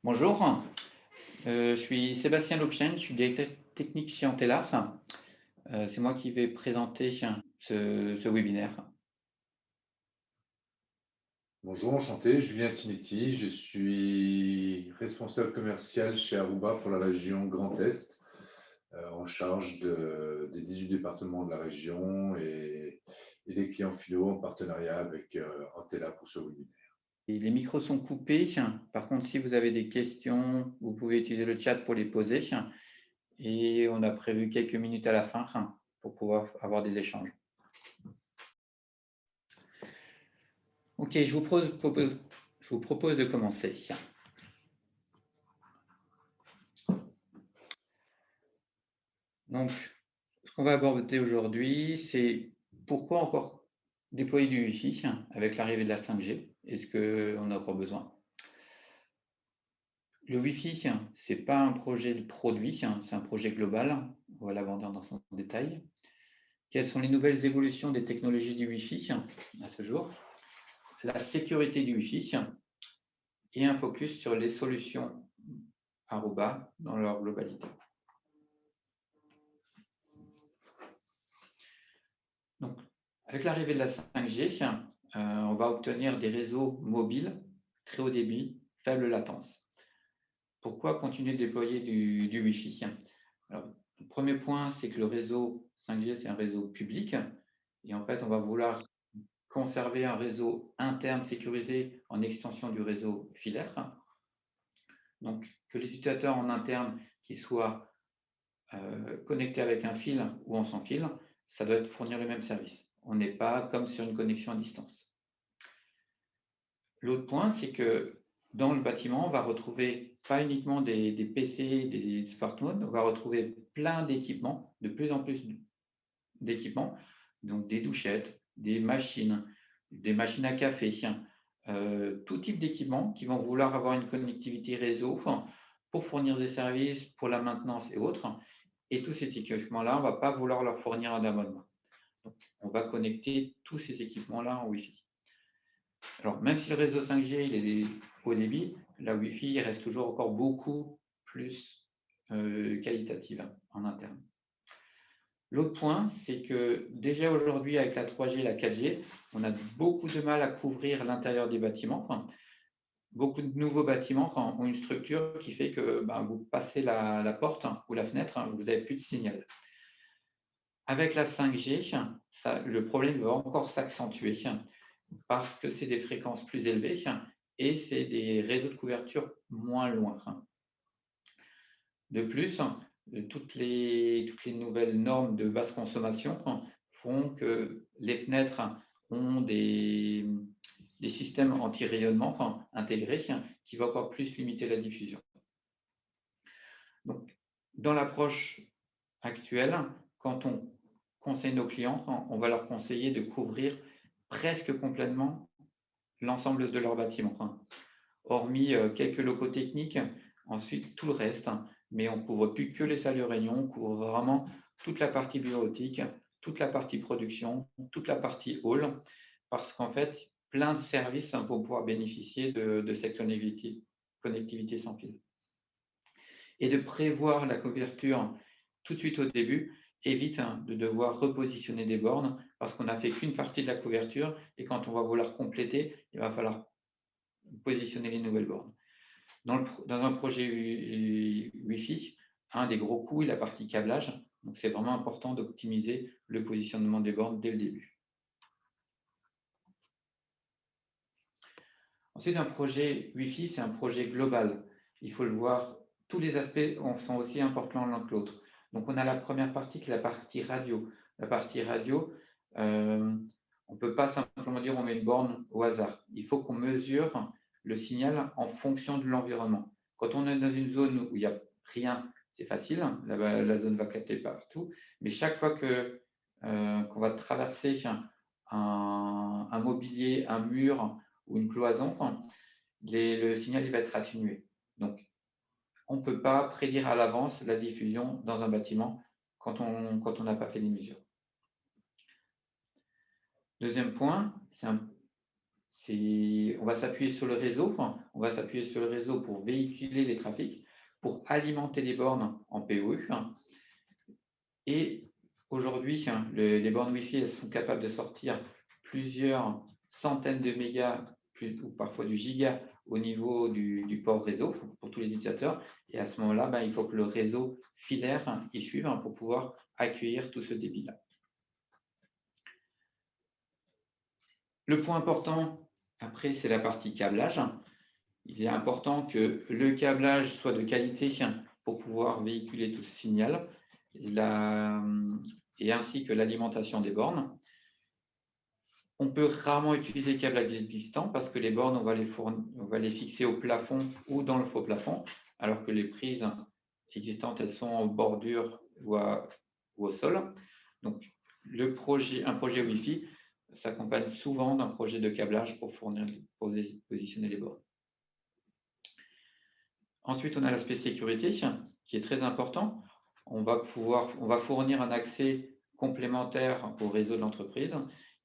Bonjour, je suis Sébastien Lopchen, je suis directeur technique chez Antelaf. C'est moi qui vais présenter ce webinaire. Bonjour, enchanté, Julien Tinetti, je suis responsable commercial chez Aruba pour la région Grand Est, en charge des 18 départements de la région et des clients finaux en partenariat avec Antela pour ce webinaire. Et les micros sont coupés. Par contre, si vous avez des questions, vous pouvez utiliser le chat pour les poser. Et on a prévu quelques minutes à la fin pour pouvoir avoir des échanges. Ok, je vous propose de commencer. Donc, ce qu'on va aborder aujourd'hui, c'est pourquoi encore déployer du Wi-Fi avec l'arrivée de la 5G. Est-ce qu'on a encore besoin? Le Wi-Fi, ce n'est pas un projet de produit, c'est un projet global. On va l'aborder dans son détail. Quelles sont les nouvelles évolutions des technologies du Wi-Fi à ce jour? La sécurité du Wi-Fi et un focus sur les solutions Aruba dans leur globalité. Donc, avec l'arrivée de la 5G, on va obtenir des réseaux mobiles, très haut débit, faible latence. Pourquoi continuer de déployer du Wi-Fi? Alors, le premier point, c'est que le réseau 5G, c'est un réseau public. Et en fait, on va vouloir conserver un réseau interne sécurisé en extension du réseau filaire. Donc, que les utilisateurs en interne qui soient connectés avec un fil ou en sans fil, ça doit fournir le même service. On n'est pas comme sur une connexion à distance. L'autre point, c'est que dans le bâtiment, on va retrouver pas uniquement des PC, des smartphones, on va retrouver plein d'équipements, de plus en plus d'équipements, donc des douchettes, des machines à café, tout type d'équipements qui vont vouloir avoir une connectivité réseau pour fournir des services, pour la maintenance et autres. Et tous ces équipements-là, on ne va pas vouloir leur fournir un abonnement. Donc, on va connecter tous ces équipements-là en Wi-Fi. Alors, même si le réseau 5G il est haut débit, la Wi-Fi reste toujours encore beaucoup plus qualitative en interne. L'autre point, c'est que déjà aujourd'hui, avec la 3G et la 4G, on a beaucoup de mal à couvrir l'intérieur des bâtiments. Beaucoup de nouveaux bâtiments ont une structure qui fait que vous passez la porte ou la fenêtre, vous n'avez plus de signal. Avec la 5G, le problème va encore s'accentuer parce que c'est des fréquences plus élevées et c'est des réseaux de couverture moins loin. De plus, toutes les nouvelles normes de basse consommation font que les fenêtres ont des systèmes anti-rayonnement intégrés qui vont encore plus limiter la diffusion. Donc, dans l'approche actuelle, quand on conseille nos clients, on va leur conseiller de couvrir presque complètement l'ensemble de leur bâtiment. Hormis quelques locaux techniques, ensuite tout le reste, mais on ne couvre plus que les salles de réunion, on couvre vraiment toute la partie bureautique, toute la partie production, toute la partie hall, parce qu'en fait, plein de services vont pouvoir bénéficier de cette connectivité sans fil. Et de prévoir la couverture tout de suite au début évite de devoir repositionner des bornes parce qu'on n'a fait qu'une partie de la couverture et quand on va vouloir compléter, il va falloir positionner les nouvelles bornes. Dans un projet Wi-Fi, un des gros coûts est la partie câblage. Donc, c'est vraiment important d'optimiser le positionnement des bornes dès le début. Ensuite, un projet Wi-Fi, c'est un projet global. Il faut le voir, tous les aspects sont aussi importants l'un que l'autre. Donc, on a la première partie qui est la partie radio. La partie radio, on ne peut pas simplement dire on met une borne au hasard. Il faut qu'on mesure le signal en fonction de l'environnement. Quand on est dans une zone où il n'y a rien, c'est facile, la zone va capter partout. Mais chaque fois qu'on va traverser un mobilier, un mur ou une cloison, le signal il va être atténué. Donc, on ne peut pas prédire à l'avance la diffusion dans un bâtiment quand on n'a pas fait les mesures. Deuxième point, on va s'appuyer sur le réseau. On va s'appuyer sur le réseau pour véhiculer les trafics, pour alimenter les bornes en PoE. Et aujourd'hui, les bornes Wi-Fi, elles sont capables de sortir plusieurs centaines de mégas, ou parfois du giga, au niveau du port réseau pour tous les utilisateurs. Et à ce moment-là, il faut que le réseau filaire y suive pour pouvoir accueillir tout ce débit-là. Le point important, après, c'est la partie câblage. Il est important que le câblage soit de qualité pour pouvoir véhiculer tout ce signal, et ainsi que l'alimentation des bornes. On peut rarement utiliser les câbles existants parce que les bornes, on va les fixer au plafond ou dans le faux plafond, alors que les prises existantes, elles sont en bordure ou au sol. Donc, un projet Wi-Fi s'accompagne souvent d'un projet de câblage pour positionner les bornes. Ensuite, on a l'aspect sécurité qui est très important. On va fournir un accès complémentaire au réseau de l'entreprise.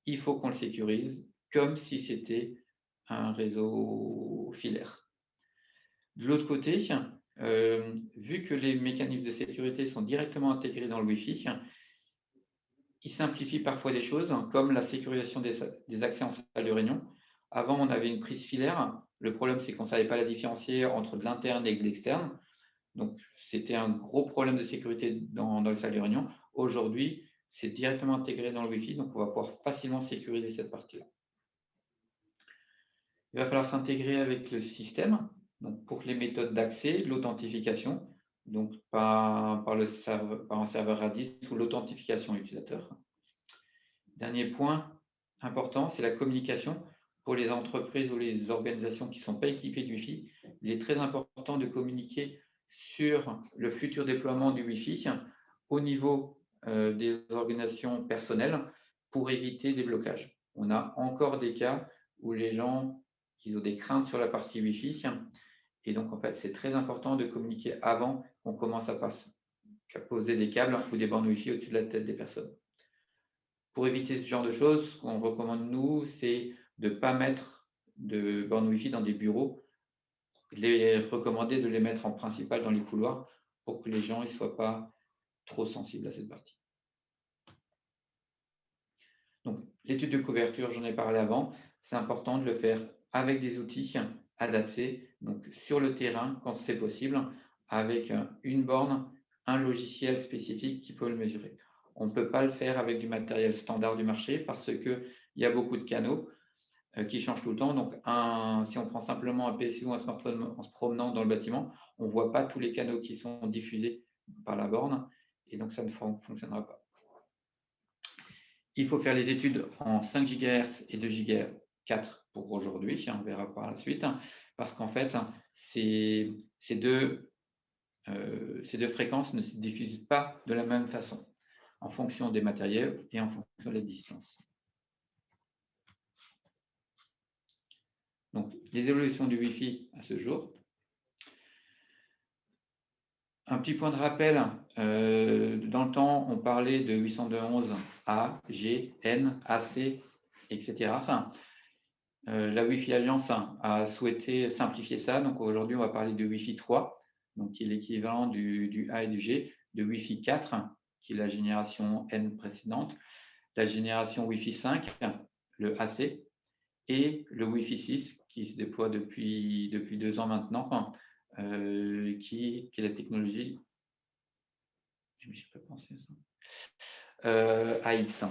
Il faut qu'on le sécurise comme si c'était un réseau filaire. De l'autre côté, vu que les mécanismes de sécurité sont directement intégrés dans le Wi-Fi, ils simplifient parfois des choses, comme la sécurisation des accès en salle de réunion. Avant, on avait une prise filaire. Le problème, c'est qu'on ne savait pas la différencier entre de l'interne et de l'externe. Donc, c'était un gros problème de sécurité dans les salles de réunion. Aujourd'hui, c'est directement intégré dans le Wi-Fi, donc on va pouvoir facilement sécuriser cette partie-là. Il va falloir s'intégrer avec le système, donc pour les méthodes d'accès, l'authentification, donc par un serveur Radis ou l'authentification utilisateur. Dernier point important, c'est la communication. Pour les entreprises ou les organisations qui ne sont pas équipées de Wi-Fi, il est très important de communiquer sur le futur déploiement du Wi-Fi au niveau des organisations personnelles pour éviter des blocages. On a encore des cas où les gens ont des craintes sur la partie Wi-Fi et donc en fait c'est très important de communiquer avant qu'on commence à poser des câbles ou des bornes Wi-Fi au-dessus de la tête des personnes. Pour éviter ce genre de choses, ce qu'on recommande nous, c'est de ne pas mettre de bornes Wi-Fi dans des bureaux. Il est recommandé de les mettre en principal dans les couloirs pour que les gens ne soient pas trop sensibles à cette partie. Donc, l'étude de couverture, j'en ai parlé avant, c'est important de le faire avec des outils adaptés, donc sur le terrain quand c'est possible, avec une borne, un logiciel spécifique qui peut le mesurer. On ne peut pas le faire avec du matériel standard du marché parce qu'il y a beaucoup de canaux qui changent tout le temps. Donc, si on prend simplement un PC ou un smartphone en se promenant dans le bâtiment, on ne voit pas tous les canaux qui sont diffusés par la borne et donc ça ne fonctionnera pas. Il faut faire les études en 5 GHz et 2 GHz 4 pour aujourd'hui, on verra par la suite, parce qu'en fait, ces deux fréquences ne se diffusent pas de la même façon, en fonction des matériels et en fonction des distances. Donc, les évolutions du Wi-Fi à ce jour. Un petit point de rappel, dans le temps, on parlait de 802.11a, G, N, AC, etc. La Wi-Fi Alliance a souhaité simplifier ça. Donc aujourd'hui, on va parler de Wi-Fi 3, donc qui est l'équivalent du A et du G, de Wi-Fi 4, qui est la génération N précédente, la génération Wi-Fi 5, le AC, et le Wi-Fi 6, qui se déploie depuis 2 ans maintenant, qui est la technologie, je peux penser ça, AX.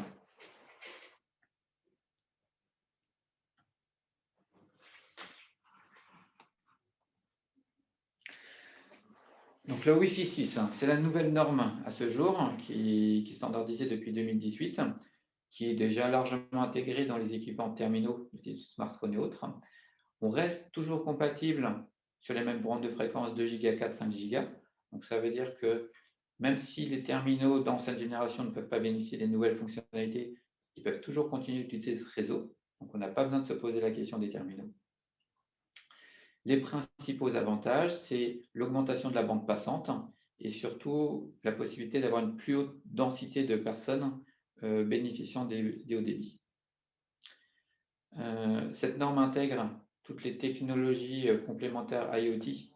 Donc le Wi-Fi 6, c'est la nouvelle norme à ce jour qui est standardisée depuis 2018, qui est déjà largement intégrée dans les équipements terminaux, des smartphones et autres. On reste toujours compatible sur les mêmes bandes de fréquences 2 Go, 4, 5 Go. Donc ça veut dire que même si les terminaux d'ancienne génération ne peuvent pas bénéficier des nouvelles fonctionnalités, ils peuvent toujours continuer d'utiliser ce réseau. Donc on n'a pas besoin de se poser la question des terminaux. Les principaux avantages, c'est l'augmentation de la bande passante et surtout la possibilité d'avoir une plus haute densité de personnes bénéficiant des hauts débits. Cette norme intègre toutes les technologies complémentaires IoT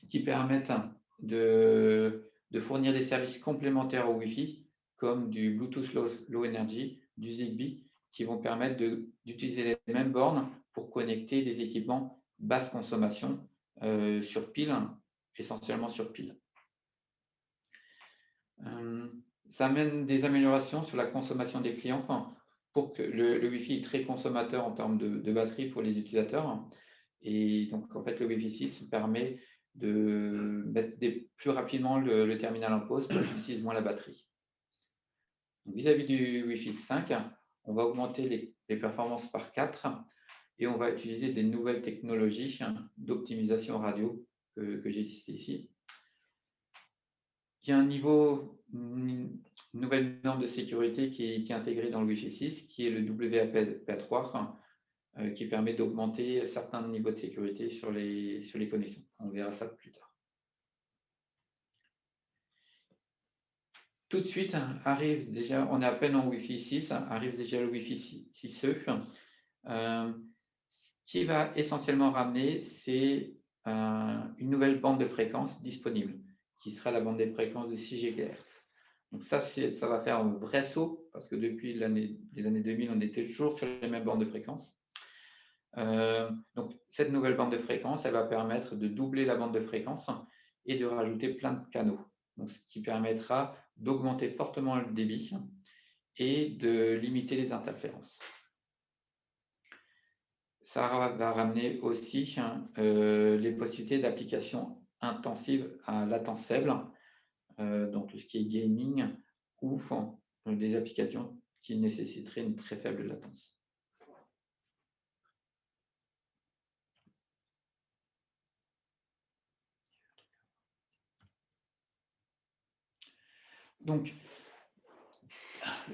qui permettent de fournir des services complémentaires au Wi-Fi, comme du Bluetooth Low Energy, du Zigbee, qui vont permettre d'utiliser les mêmes bornes pour connecter des équipements basse consommation sur pile, essentiellement sur pile. Ça amène des améliorations sur la consommation des clients pour que le Wi-Fi est très consommateur en termes de batterie pour les utilisateurs. Et donc, en fait, le Wi-Fi 6 permet de mettre plus rapidement le terminal en pause pour qu'il utilise moins la batterie. Vis-à-vis du Wi-Fi 5, on va augmenter les performances par 4 et on va utiliser des nouvelles technologies d'optimisation radio que j'ai listées ici. Il y a une nouvelle norme de sécurité qui est intégrée dans le Wi-Fi 6, qui est le WAP3, qui permet d'augmenter certains niveaux de sécurité sur les connexions. On verra ça plus tard. Tout de suite, arrive déjà, on est à peine en Wi-Fi 6, arrive déjà le Wi-Fi 6E. Ce qui va essentiellement ramener, c'est une nouvelle bande de fréquences disponible, qui sera la bande des fréquences de 6 GHz. Donc ça va faire un vrai saut, parce que depuis les années 2000, on était toujours sur les mêmes bandes de fréquences. Donc cette nouvelle bande de fréquences, elle va permettre de doubler la bande de fréquences et de rajouter plein de canaux. Donc, ce qui permettra d'augmenter fortement le débit et de limiter les interférences. Ça va ramener aussi les possibilités d'applications intensives à latence faible, donc tout ce qui est gaming ou des applications qui nécessiteraient une très faible latence. Donc,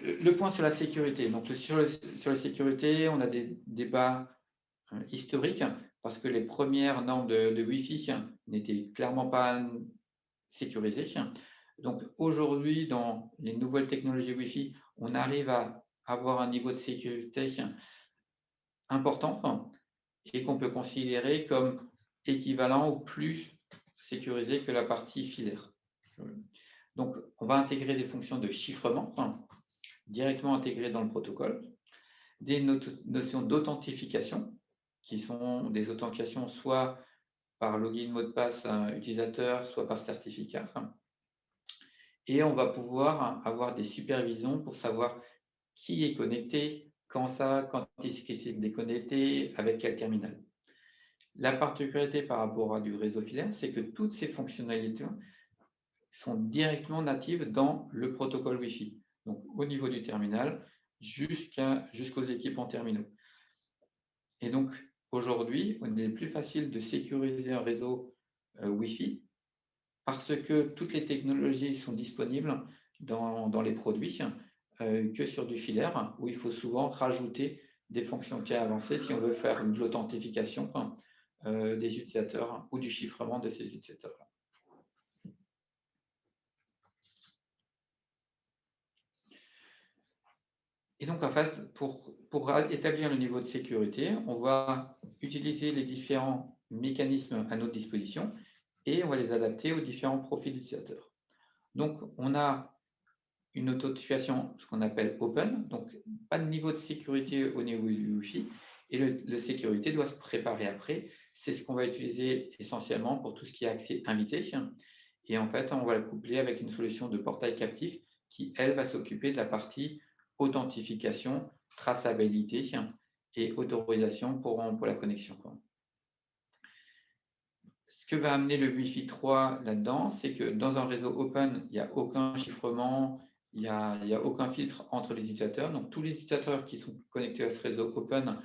le point sur la sécurité. Donc, sur la sécurité, on a des débats historiques parce que les premières normes de Wi-Fi n'étaient clairement pas sécurisées. Donc, aujourd'hui, dans les nouvelles technologies Wi-Fi, on arrive à avoir un niveau de sécurité important et qu'on peut considérer comme équivalent ou plus sécurisé que la partie filaire. Donc, on va intégrer des fonctions de chiffrement directement intégrées dans le protocole, des notions d'authentification, qui sont des authentifications soit par login, mot de passe utilisateur, soit par certificat. Et on va pouvoir avoir des supervisions pour savoir qui est connecté, quand est-ce qu'il s'est déconnecté, avec quel terminal. La particularité par rapport à du réseau filaire, c'est que toutes ces fonctionnalités sont directement natives dans le protocole Wi-Fi. Donc, au niveau du terminal, jusqu'aux équipements terminaux. Et donc, aujourd'hui, il est plus facile de sécuriser un réseau Wi-Fi parce que toutes les technologies sont disponibles dans les produits que sur du filaire, où il faut souvent rajouter des fonctionnalités avancées si on veut faire de l'authentification des utilisateurs ou du chiffrement de ces utilisateurs. Et donc, en fait, pour établir le niveau de sécurité, on va utiliser les différents mécanismes à notre disposition et on va les adapter aux différents profils d'utilisateurs. Donc, on a une authentification, ce qu'on appelle open, donc pas de niveau de sécurité au niveau du Wi-Fi, et le sécurité doit se préparer après. C'est ce qu'on va utiliser essentiellement pour tout ce qui est accès invité. Et en fait, on va le coupler avec une solution de portail captif qui, elle, va s'occuper de la partie authentification, traçabilité et autorisation pour la connexion. Ce que va amener le Wi-Fi 3 là-dedans, c'est que dans un réseau open, il n'y a aucun chiffrement, il n'y a aucun filtre entre les utilisateurs. Donc, tous les utilisateurs qui sont connectés à ce réseau open,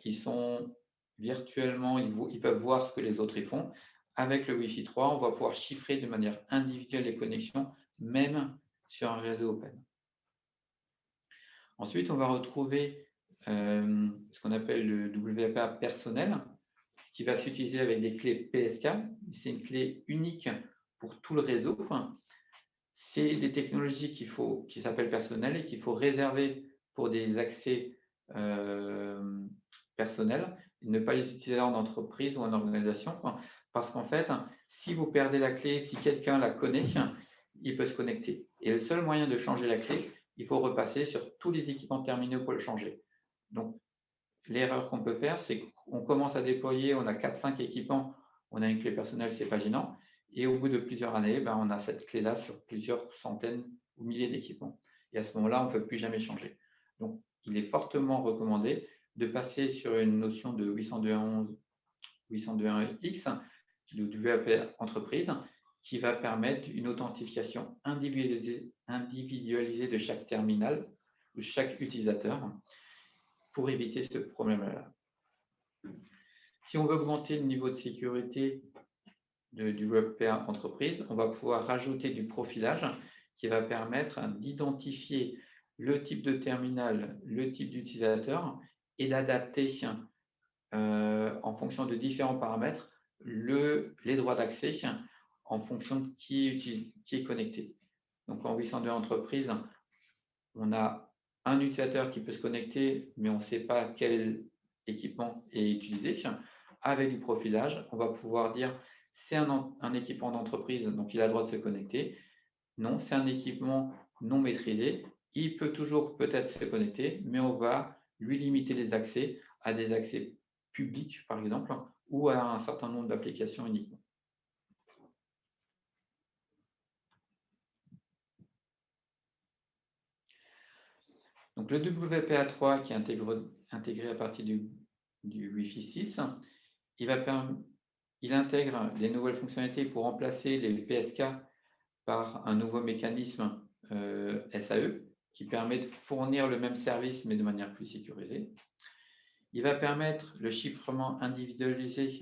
ils sont virtuellement, ils peuvent voir ce que les autres y font. Avec le Wi-Fi 3, on va pouvoir chiffrer de manière individuelle les connexions, même sur un réseau open. Ensuite, on va retrouver ce qu'on appelle le WAPA personnel, qui va s'utiliser avec des clés PSK. C'est une clé unique pour tout le réseau. C'est des technologies qui s'appellent personnelles et qu'il faut réserver pour des accès personnels, ne pas les utiliser en entreprise ou en organisation, parce qu'en fait, si vous perdez la clé, si quelqu'un la connaît, il peut se connecter. Et le seul moyen de changer la clé, il faut repasser sur tous les équipements terminaux pour le changer. Donc, l'erreur qu'on peut faire, c'est qu'on commence à déployer, on a 4-5 équipements, on a une clé personnelle, c'est pas gênant, et au bout de plusieurs années, on a cette clé-là sur plusieurs centaines ou milliers d'équipements. Et à ce moment-là, on ne peut plus jamais changer. Donc, il est fortement recommandé de passer sur une notion de 802.11/802.1x, le WAP entreprise, qui va permettre une authentification individualisée de chaque terminal ou chaque utilisateur pour éviter ce problème-là. Si on veut augmenter le niveau de sécurité du WAP entreprise, on va pouvoir rajouter du profilage qui va permettre d'identifier le type de terminal, le type d'utilisateur et d'adapter en fonction de différents paramètres les droits d'accès en fonction de qui est connecté. Donc en 802 entreprise, on a un utilisateur qui peut se connecter, mais on ne sait pas quel équipement est utilisé. Avec du profilage, on va pouvoir dire c'est un équipement d'entreprise, donc il a le droit de se connecter. Non, c'est un équipement non maîtrisé. Il peut toujours peut-être se connecter, mais on va lui limiter les accès à des accès publics, par exemple, ou à un certain nombre d'applications uniquement. Donc, le WPA3 qui est intégré à partir du Wi-Fi 6, il intègre des nouvelles fonctionnalités pour remplacer les PSK par un nouveau mécanisme SAE qui permet de fournir le même service mais de manière plus sécurisée. Il va permettre le chiffrement individualisé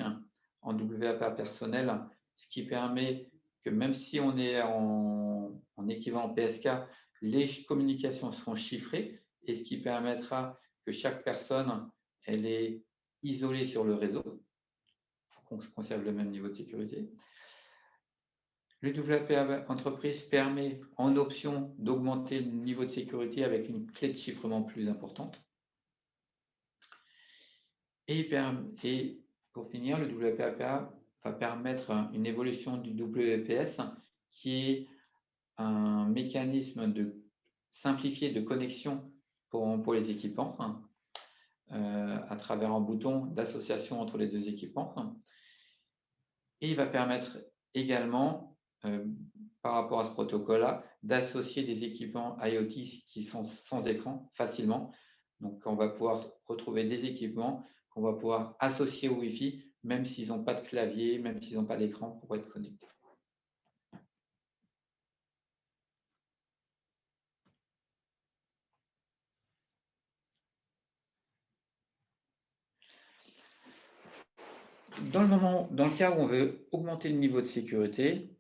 en WAP personnel, ce qui permet que même si on est en équivalent PSK, les communications seront chiffrées et ce qui permettra que chaque personne elle est isolée sur le réseau pour qu'on conserve le même niveau de sécurité. Le WAP entreprise permet en option d'augmenter le niveau de sécurité avec une clé de chiffrement plus importante. Et pour finir, le WPA va permettre une évolution du WPS qui est un mécanisme simplifié de connexion pour les équipements à travers un bouton d'association entre les deux équipements. Et il va permettre également, par rapport à ce protocole-là, d'associer des équipements IoT qui sont sans écran facilement. Donc, on va pouvoir retrouver des équipements qu'on va pouvoir associer au Wi-Fi, même s'ils n'ont pas de clavier, même s'ils n'ont pas d'écran pour être connectés. Dans le cas où on veut augmenter le niveau de sécurité,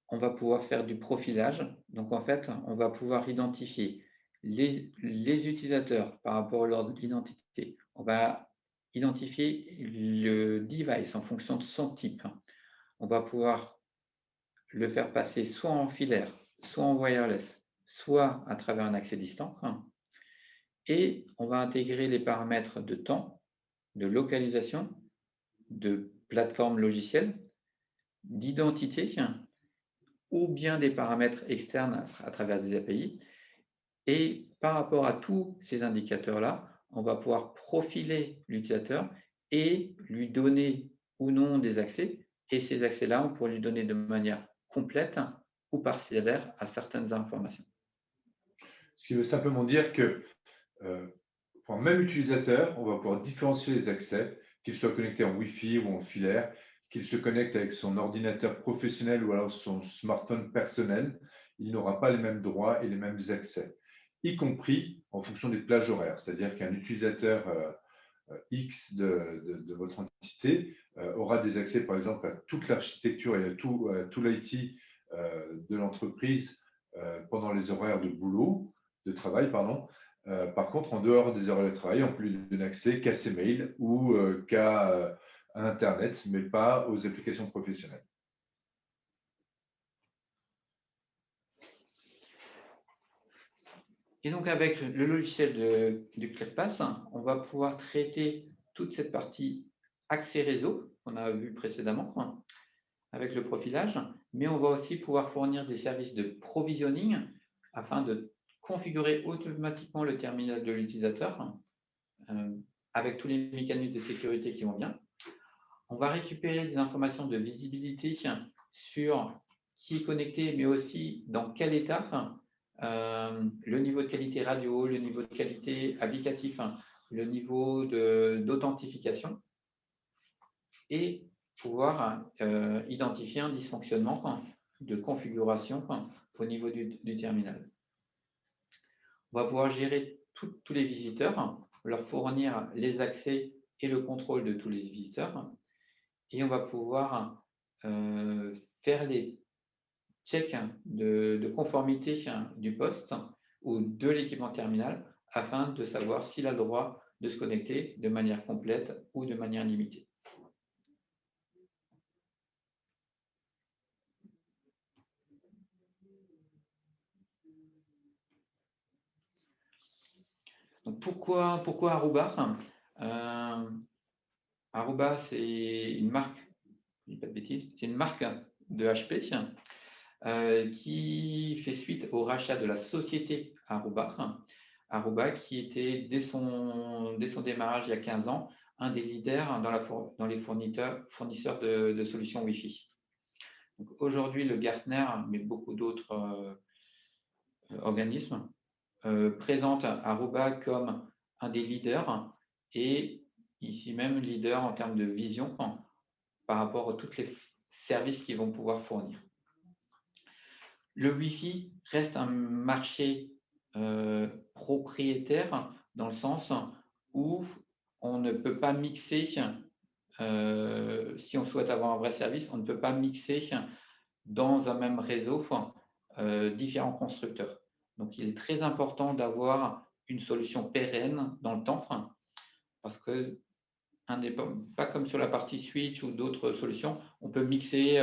on va pouvoir faire du profilage. Donc, en fait, on va pouvoir identifier les utilisateurs par rapport à leur identité. On va identifier le device en fonction de son type. On va pouvoir le faire passer soit en filaire, soit en wireless, soit à travers un accès distant. Et on va intégrer les paramètres de temps, de localisation, de plateforme logicielle, d'identité, ou bien des paramètres externes à travers des API. Et par rapport à tous ces indicateurs-là, on va pouvoir profiler l'utilisateur et lui donner ou non des accès. Et ces accès-là, on pourra lui donner de manière complète ou parcellaire à certaines informations. Ce qui veut simplement dire que pour un même utilisateur, on va pouvoir différencier les accès, qu'il soit connecté en Wi-Fi ou en filaire, qu'il se connecte avec son ordinateur professionnel ou alors son smartphone personnel, il n'aura pas les mêmes droits et les mêmes accès, y compris en fonction des plages horaires. C'est-à-dire qu'un utilisateur X de votre entité aura des accès, par exemple, à toute l'architecture et à tout l'IT de l'entreprise pendant les horaires de travail, pardon. Par contre, en dehors des horaires de travail, on peut lui donner accès qu'à ses mails ou qu'à Internet, mais pas aux applications professionnelles. Et donc, avec le logiciel du ClearPass, on va pouvoir traiter toute cette partie accès réseau qu'on a vu précédemment avec le profilage, mais on va aussi pouvoir fournir des services de provisioning afin de configurer automatiquement le terminal de l'utilisateur avec tous les mécanismes de sécurité qui vont bien. On va récupérer des informations de visibilité sur qui est connecté, mais aussi dans quel état, le niveau de qualité radio, le niveau de qualité applicatif, le niveau d'authentification, et pouvoir identifier un dysfonctionnement de configuration au niveau du terminal. On va pouvoir gérer tous les visiteurs, leur fournir les accès et le contrôle de tous les visiteurs, et on va pouvoir faire les checks de conformité du poste ou de l'équipement terminal afin de savoir s'il a le droit de se connecter de manière complète ou de manière limitée. Donc pourquoi Aruba Aruba, c'est une marque, je ne dis pas de bêtises, c'est une marque de HP qui fait suite au rachat de la société Aruba. Aruba qui était, dès son démarrage il y a 15 ans, un des leaders dans les fournisseurs de solutions Wi-Fi. Aujourd'hui, le Gartner, mais beaucoup d'autres organismes, présentent Aruba comme un des leaders et ici même leader en termes de vision par rapport à tous les services qu'ils vont pouvoir fournir. Le Wi-Fi reste un marché propriétaire dans le sens où on ne peut pas mixer, si on souhaite avoir un vrai service, on ne peut pas mixer dans un même réseau différents constructeurs. Donc, il est très important d'avoir une solution pérenne dans le temps parce que, pas comme sur la partie switch ou d'autres solutions, on peut mixer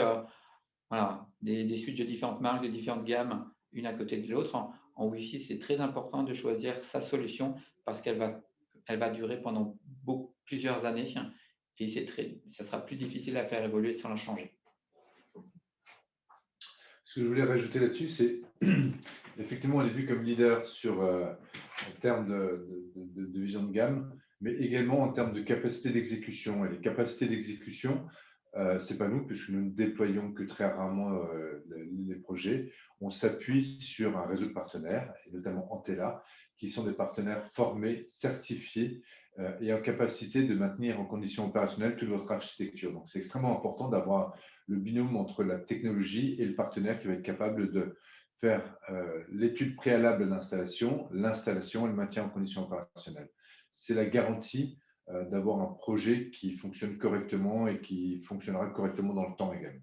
voilà, des switches de différentes marques, de différentes gammes, une à côté de l'autre. En Wi-Fi, c'est très important de choisir sa solution parce qu'elle va durer pendant plusieurs années et ça sera plus difficile à faire évoluer sans la changer. Ce que je voulais rajouter là-dessus, c'est effectivement, on est vu comme leader en termes de vision de gamme, mais également en termes de capacité d'exécution. Et les capacités d'exécution, ce n'est pas nous, puisque nous ne déployons que très rarement les projets. On s'appuie sur un réseau de partenaires, et notamment Antela, qui sont des partenaires formés, certifiés et en capacité de maintenir en conditions opérationnelles toute votre architecture. Donc, c'est extrêmement important d'avoir le binôme entre la technologie et le partenaire qui va être capable de faire l'étude préalable de l'installation et le maintien en conditions opérationnelles. C'est la garantie d'avoir un projet qui fonctionne correctement et qui fonctionnera correctement dans le temps également.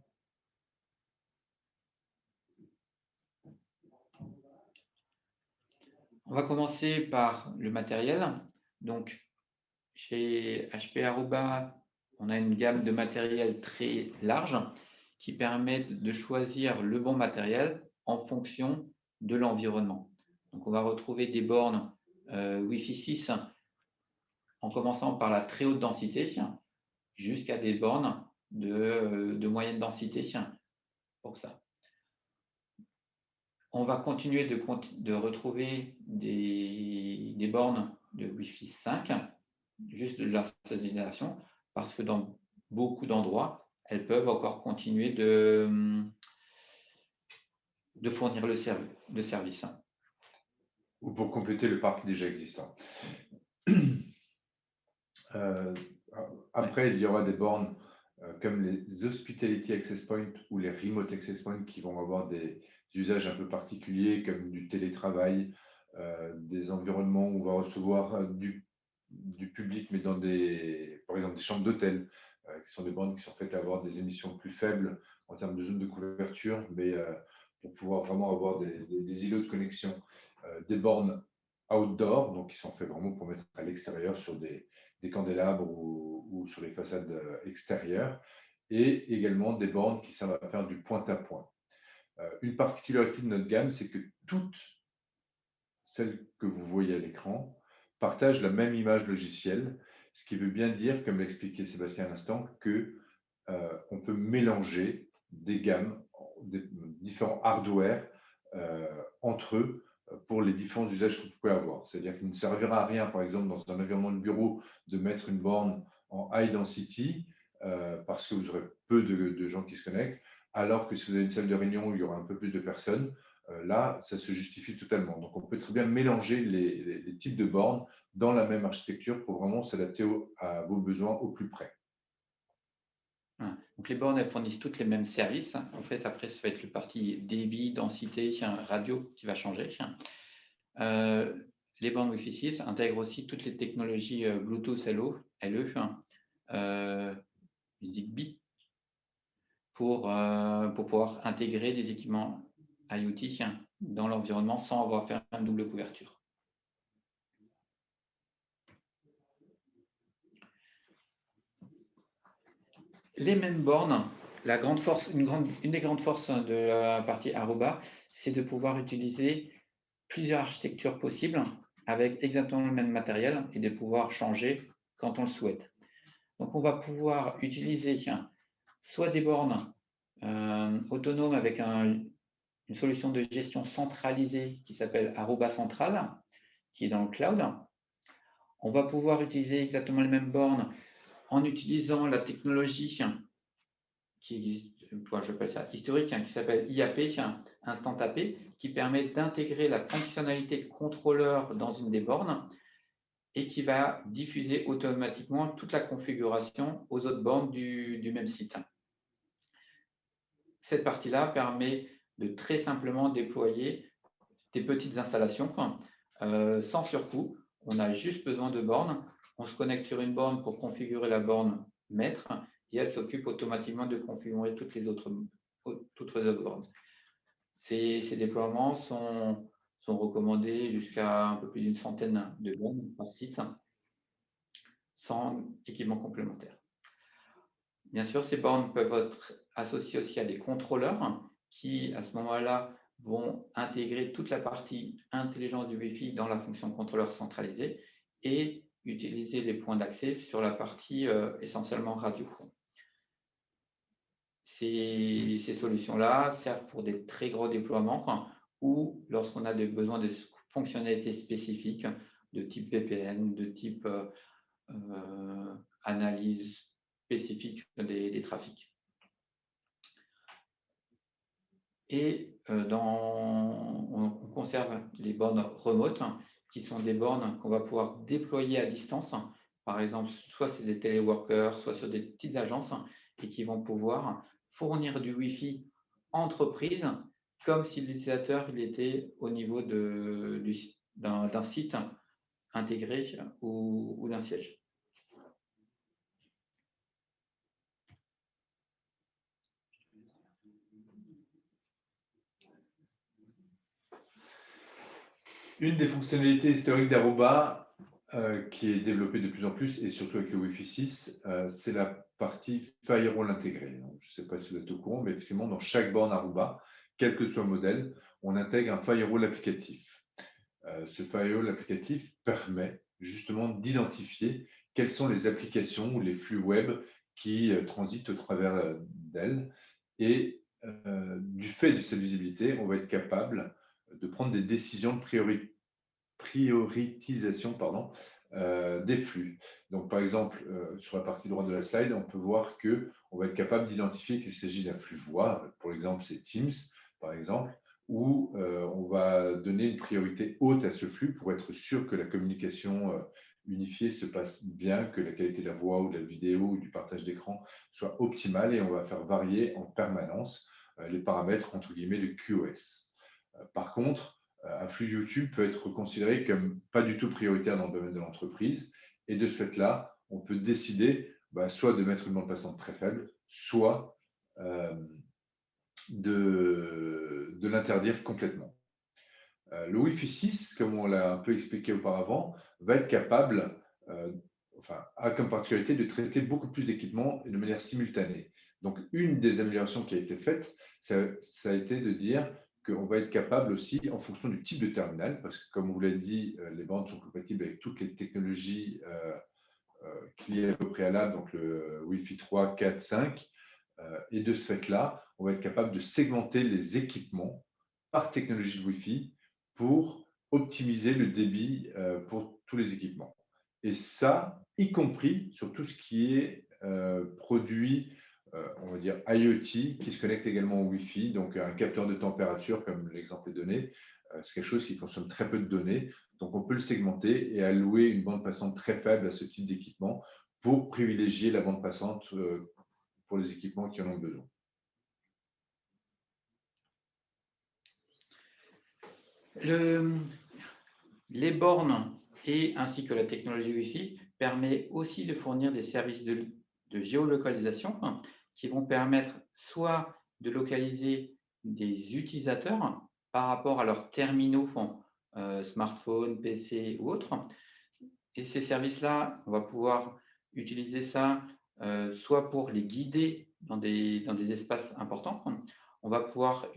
On va commencer par le matériel. Donc, chez HP Aruba, on a une gamme de matériel très large qui permet de choisir le bon matériel en fonction de l'environnement. Donc, on va retrouver des bornes Wi-Fi 6 en commençant par la très haute densité jusqu'à des bornes de moyenne densité pour ça. On va continuer de retrouver des bornes de Wi-Fi 5, juste de la génération, parce que dans beaucoup d'endroits, elles peuvent encore continuer de fournir le service. Ou pour compléter le parc déjà existant. Après, il y aura des bornes comme les Hospitality Access Point ou les Remote Access Point qui vont avoir des usages un peu particuliers comme du télétravail, des environnements où on va recevoir du public, mais dans par exemple des chambres d'hôtel, qui sont des bornes qui sont faites à avoir des émissions plus faibles en termes de zone de couverture, mais pour pouvoir vraiment avoir des îlots de connexion, des bornes outdoor, donc qui sont faits vraiment pour mettre à l'extérieur sur des candélabres ou sur les façades extérieures, et également des bornes qui servent à faire du point à point. Une particularité de notre gamme, c'est que toutes celle que vous voyez à l'écran, partagent la même image logicielle, ce qui veut bien dire, comme l'expliquait Sébastien à l'instant, que on peut mélanger des gammes, des différents hardware entre eux pour les différents usages que vous pouvez avoir. C'est-à-dire qu'il ne servira à rien, par exemple, dans un environnement de bureau, de mettre une borne en high density parce que vous aurez peu de gens qui se connectent, alors que si vous avez une salle de réunion où il y aura un peu plus de personnes, là, ça se justifie totalement. Donc, on peut très bien mélanger les types de bornes dans la même architecture pour vraiment s'adapter à vos besoins au plus près. Voilà. Donc les bornes, elles fournissent toutes les mêmes services. En fait, après, ça va être le parti débit, densité, radio qui va changer. Les bornes Wi-Fi 6 intègrent aussi toutes les technologies Bluetooth LE, Zigbee, pour pouvoir intégrer des équipements IoT dans l'environnement sans avoir à faire une double couverture. Les mêmes bornes, une des grandes forces de la partie Aruba, c'est de pouvoir utiliser plusieurs architectures possibles avec exactement le même matériel et de pouvoir changer quand on le souhaite. Donc, on va pouvoir utiliser soit des bornes autonomes avec une solution de gestion centralisée qui s'appelle Aruba Central, qui est dans le cloud. On va pouvoir utiliser exactement les mêmes bornes en utilisant la technologie qui j'appelle ça historique, qui s'appelle IAP, Instant AP, qui permet d'intégrer la fonctionnalité contrôleur dans une des bornes et qui va diffuser automatiquement toute la configuration aux autres bornes du même site. Cette partie-là permet de très simplement déployer des petites installations sans surcoût. On a juste besoin de bornes. On se connecte sur une borne pour configurer la borne maître et elle s'occupe automatiquement de configurer toutes les autres bornes. Ces déploiements sont recommandés jusqu'à un peu plus d'une centaine de bornes par site sans équipement complémentaire. Bien sûr, ces bornes peuvent être associées aussi à des contrôleurs qui, à ce moment-là, vont intégrer toute la partie intelligence du Wi-Fi dans la fonction contrôleur centralisé et utiliser les points d'accès sur la partie essentiellement radio. Ces solutions-là servent pour des très gros déploiements ou lorsqu'on a des besoins de fonctionnalités spécifiques de type VPN, de type analyse spécifique des trafics. Et on conserve les bornes remotes, qui sont des bornes qu'on va pouvoir déployer à distance. Par exemple, soit c'est des téléworkers, soit sur des petites agences, et qui vont pouvoir fournir du Wi-Fi entreprise, comme si l'utilisateur il était au niveau d'un site intégré ou d'un siège. Une des fonctionnalités historiques d'Aruba qui est développée de plus en plus, et surtout avec le Wi-Fi 6, c'est la partie firewall intégrée. Donc, je ne sais pas si vous êtes au courant, mais effectivement, dans chaque borne Aruba, quel que soit le modèle, on intègre un firewall applicatif. Ce firewall applicatif permet justement d'identifier quelles sont les applications ou les flux web qui transitent au travers d'elles. Et du fait de cette visibilité, on va être capable de prendre des décisions de prioritisation des flux. Donc, par exemple, sur la partie droite de la slide, on peut voir qu'on va être capable d'identifier qu'il s'agit d'un flux voix. Pour exemple, c'est Teams, par exemple, où on va donner une priorité haute à ce flux pour être sûr que la communication unifiée se passe bien, que la qualité de la voix ou de la vidéo ou du partage d'écran soit optimale, et on va faire varier en permanence les paramètres, entre guillemets, de QoS. Par contre, un flux YouTube peut être considéré comme pas du tout prioritaire dans le domaine de l'entreprise. Et de ce fait-là, on peut décider soit de mettre une bande passante très faible, soit de l'interdire complètement. Le Wi-Fi 6, comme on l'a un peu expliqué auparavant, va être capable, a comme particularité de traiter beaucoup plus d'équipements de manière simultanée. Donc, une des améliorations qui a été faite, ça a été de dire qu'on va être capable aussi, en fonction du type de terminal, parce que comme on vous l'a dit, les bornes sont compatibles avec toutes les technologies qu'il y a au préalable, donc le Wi-Fi 3, 4, 5. Et de ce fait-là, on va être capable de segmenter les équipements par technologie de Wi-Fi pour optimiser le débit pour tous les équipements. Et ça, y compris sur tout ce qui est produit, on va dire IoT, qui se connecte également au Wi-Fi. Donc, un capteur de température, comme l'exemple est donné, c'est quelque chose qui consomme très peu de données. Donc, on peut le segmenter et allouer une bande passante très faible à ce type d'équipement pour privilégier la bande passante pour les équipements qui en ont besoin. Les bornes et ainsi que la technologie Wi-Fi permet aussi de fournir des services de géolocalisation qui vont permettre soit de localiser des utilisateurs par rapport à leurs terminaux, smartphone, PC ou autres. Et ces services-là, on va pouvoir utiliser ça soit pour les guider dans des espaces importants. On va pouvoir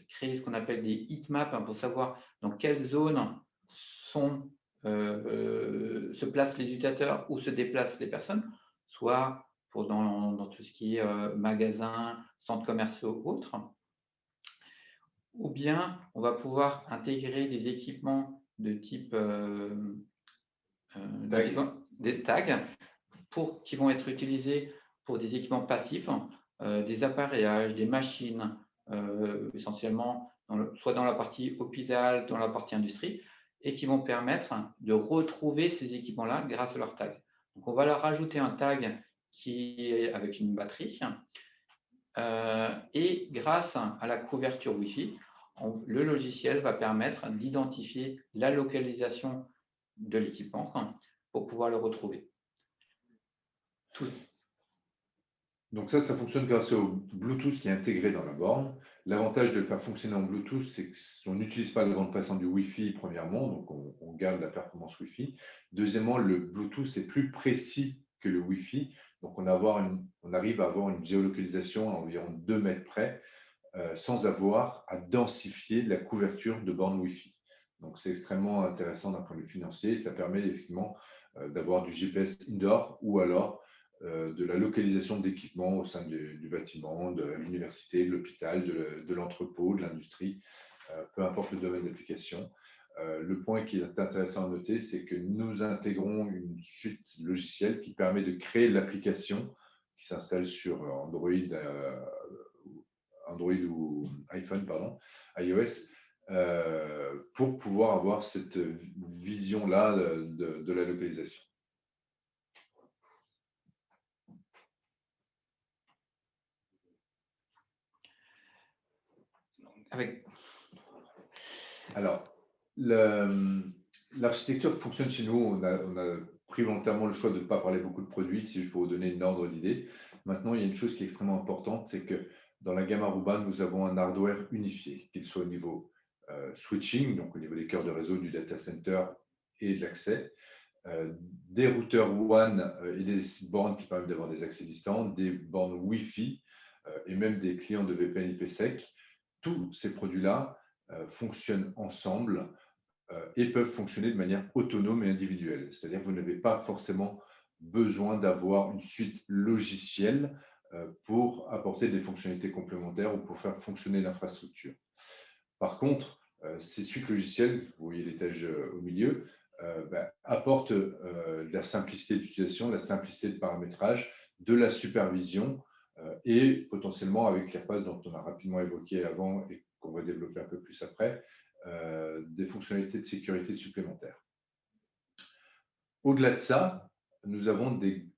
créer ce qu'on appelle des heatmaps pour savoir dans quelle zone se placent les utilisateurs ou se déplacent les personnes, soit dans tout ce qui est magasins, centres commerciaux ou autres. Ou bien, on va pouvoir intégrer des équipements de type des tags qui vont être utilisés pour des équipements passifs, des appareillages, des machines, essentiellement soit dans la partie hôpital, dans la partie industrie, et qui vont permettre de retrouver ces équipements-là grâce à leur tag. Donc, on va leur rajouter un tag qui est avec une batterie, et grâce à la couverture Wi-Fi, le logiciel va permettre d'identifier la localisation de l'équipement pour pouvoir le retrouver. Donc ça fonctionne grâce au Bluetooth qui est intégré dans la borne. L'avantage de le faire fonctionner en Bluetooth, c'est qu'on n'utilise pas la bande passante du Wi-Fi premièrement, donc on garde la performance Wi-Fi. Deuxièmement, le Bluetooth est plus précis que le Wi-Fi, donc on arrive à avoir une géolocalisation à environ 2 mètres près, sans avoir à densifier la couverture de bornes Wi-Fi. Donc c'est extrêmement intéressant d'un point de vue financier, ça permet effectivement d'avoir du GPS indoor ou alors de la localisation d'équipements au sein du bâtiment, de l'université, de l'hôpital, de l'entrepôt, de l'industrie, peu importe le domaine d'application. Le point qui est intéressant à noter, c'est que nous intégrons une suite logicielle qui permet de créer l'application qui s'installe sur Android ou iPhone, iOS, pour pouvoir avoir cette vision-là de la localisation. Alors, l'architecture fonctionne chez nous. On a pris volontairement le choix de ne pas parler beaucoup de produits, si je peux vous donner une ordre d'idée. Maintenant, il y a une chose qui est extrêmement importante, c'est que dans la gamme Aruba, nous avons un hardware unifié, qu'il soit au niveau switching, donc au niveau des cœurs de réseau, du data center et de l'accès, des routeurs WAN et des bornes qui permettent d'avoir des accès distants, des bornes Wi-Fi et même des clients de VPN IPsec. Tous ces produits-là fonctionnent ensemble et peuvent fonctionner de manière autonome et individuelle. C'est-à-dire que vous n'avez pas forcément besoin d'avoir une suite logicielle pour apporter des fonctionnalités complémentaires ou pour faire fonctionner l'infrastructure. Par contre, ces suites logicielles, vous voyez l'étage au milieu, apportent la simplicité d'utilisation, la simplicité de paramétrage, de la supervision et potentiellement avec l'AirPass dont on a rapidement évoqué avant et qu'on va développer un peu plus après, des fonctionnalités de sécurité supplémentaires. Au-delà de ça, nous avons des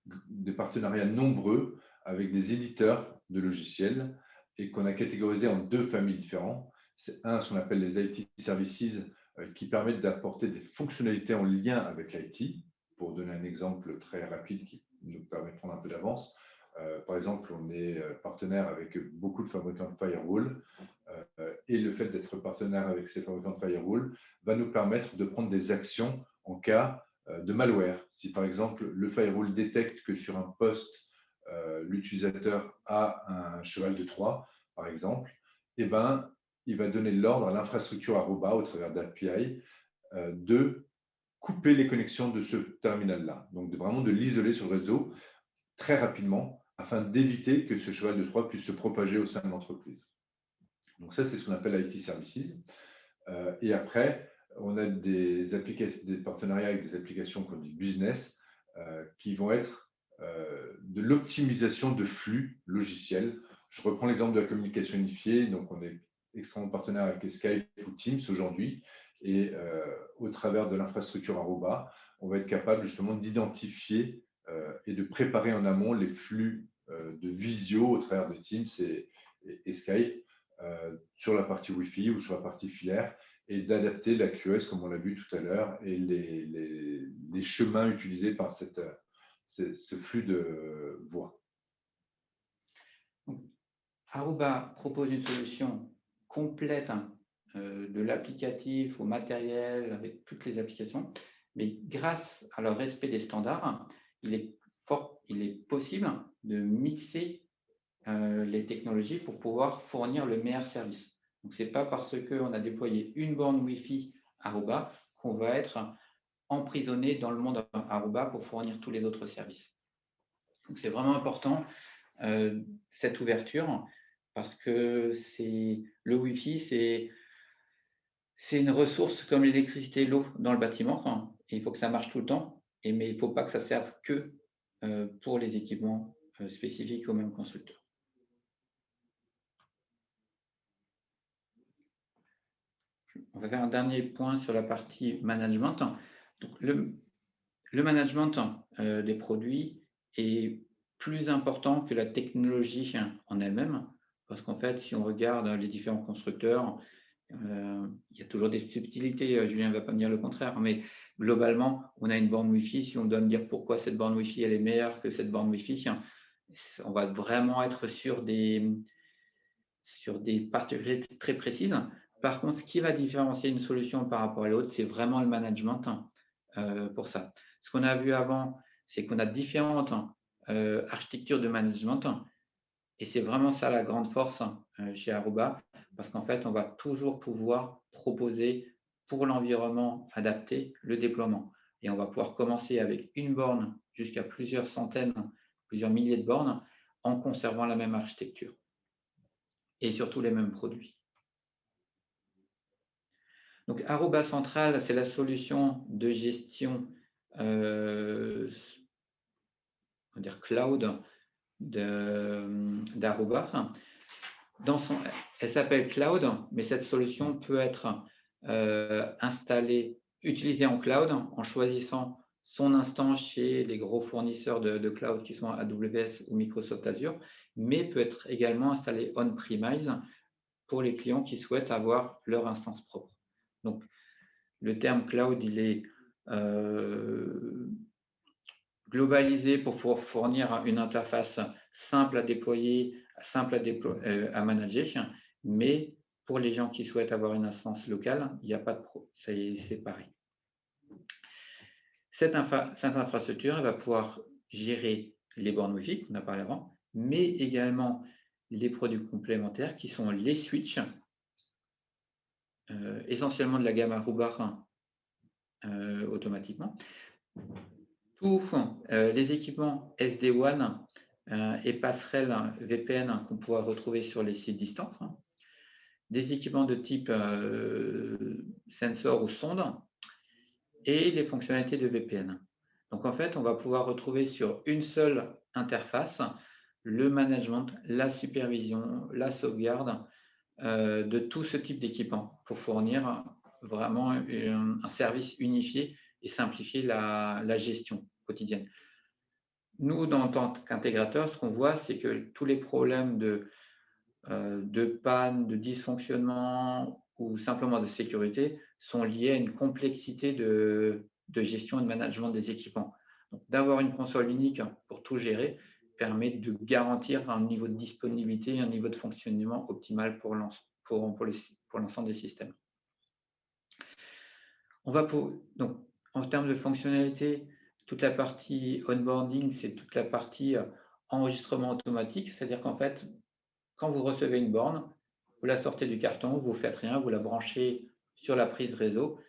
partenariats nombreux avec des éditeurs de logiciels et qu'on a catégorisés en 2 familles différentes. C'est ce qu'on appelle les IT Services qui permettent d'apporter des fonctionnalités en lien avec l'IT. Pour donner un exemple très rapide qui nous permet de prendre un peu d'avance, par exemple, on est partenaire avec beaucoup de fabricants de firewall et le fait d'être partenaire avec ces fabricants de firewall va nous permettre de prendre des actions en cas de malware. Si par exemple le firewall détecte que sur un poste, l'utilisateur a un cheval de Troie, par exemple, il va donner l'ordre à l'infrastructure Aruba au travers d'API de couper les connexions de ce terminal-là. Donc, vraiment de l'isoler sur le réseau très rapidement afin d'éviter que ce cheval de Troie puisse se propager au sein de l'entreprise. Donc, ça, c'est ce qu'on appelle IT Services. Et après, on a des partenariats avec des applications comme du business qui vont être de l'optimisation de flux logiciels. Je reprends l'exemple de la communication unifiée. Donc, on est extrêmement partenaire avec Skype ou Teams aujourd'hui. Et au travers de l'infrastructure Aruba, on va être capable justement d'identifier et de préparer en amont les flux de visio au travers de Teams et Skype sur la partie Wi-Fi ou sur la partie filaire et d'adapter la QoS, comme on l'a vu tout à l'heure, et les chemins utilisés par ce flux de voix. Aruba propose une solution complète de l'applicatif au matériel avec toutes les applications, mais grâce à leur respect des standards, il est possible de mixer les technologies pour pouvoir fournir le meilleur service. Donc, ce n'est pas parce qu'on a déployé une borne Wi-Fi Aruba qu'on va être emprisonné dans le monde Aruba pour fournir tous les autres services. Donc, c'est vraiment important cette ouverture parce que le Wi-Fi, c'est une ressource comme l'électricité et l'eau dans le bâtiment. Et il faut que ça marche tout le temps, mais il ne faut pas que ça serve que pour les équipements spécifiques aux mêmes constructeurs. On va faire un dernier point sur la partie management. Donc, le management des produits est plus important que la technologie en elle-même, parce qu'en fait, si on regarde les différents constructeurs, il y a toujours des subtilités, Julien ne va pas me dire le contraire, mais globalement, on a une borne Wi-Fi. Si on doit me dire pourquoi cette borne Wi-Fi elle est meilleure que cette borne Wi-Fi, on va vraiment être sur des particularités très précises. Par contre, ce qui va différencier une solution par rapport à l'autre, c'est vraiment le management pour ça. Ce qu'on a vu avant, c'est qu'on a différentes architectures de management et c'est vraiment ça la grande force chez Aruba parce qu'en fait, on va toujours pouvoir proposer pour l'environnement adapté le déploiement. Et on va pouvoir commencer avec une borne jusqu'à plusieurs centaines, plusieurs milliers de bornes en conservant la même architecture et surtout les mêmes produits. Donc, Aruba Central, c'est la solution de gestion cloud d'Aruba. Elle s'appelle Cloud, mais cette solution peut être utilisée en cloud en choisissant son instance chez les gros fournisseurs de cloud qui sont AWS ou Microsoft Azure, mais peut être également installée on-premise pour les clients qui souhaitent avoir leur instance propre. Donc, le terme cloud, il est globalisé pour pouvoir fournir une interface simple à déployer, simple à manager, mais pour les gens qui souhaitent avoir une instance locale, il n'y a pas de c'est pareil. Cette infrastructure va pouvoir gérer les bornes Wi-Fi qu'on a parlé avant, mais également les produits complémentaires qui sont les switches, essentiellement de la gamme Aruba automatiquement. Tous les équipements SD-WAN et passerelles VPN qu'on pourra retrouver sur les sites distants, des équipements de type sensor ou sonde et les fonctionnalités de VPN. Donc en fait, on va pouvoir retrouver sur une seule interface le management, la supervision, la sauvegarde de tout ce type d'équipement pour fournir vraiment un service unifié et simplifier la gestion quotidienne. Nous, en tant qu'intégrateur, ce qu'on voit, c'est que tous les problèmes de panne, de dysfonctionnement ou simplement de sécurité sont liés à une complexité de gestion et de management des équipements. Donc, d'avoir une console unique pour tout gérer permet de garantir un niveau de disponibilité et un niveau de fonctionnement optimal pour l'ensemble des systèmes. Donc, en termes de fonctionnalité, toute la partie onboarding, c'est toute la partie enregistrement automatique, c'est-à-dire qu'en fait, quand vous recevez une borne, vous la sortez du carton, vous ne faites rien, vous la branchez sur la prise réseau.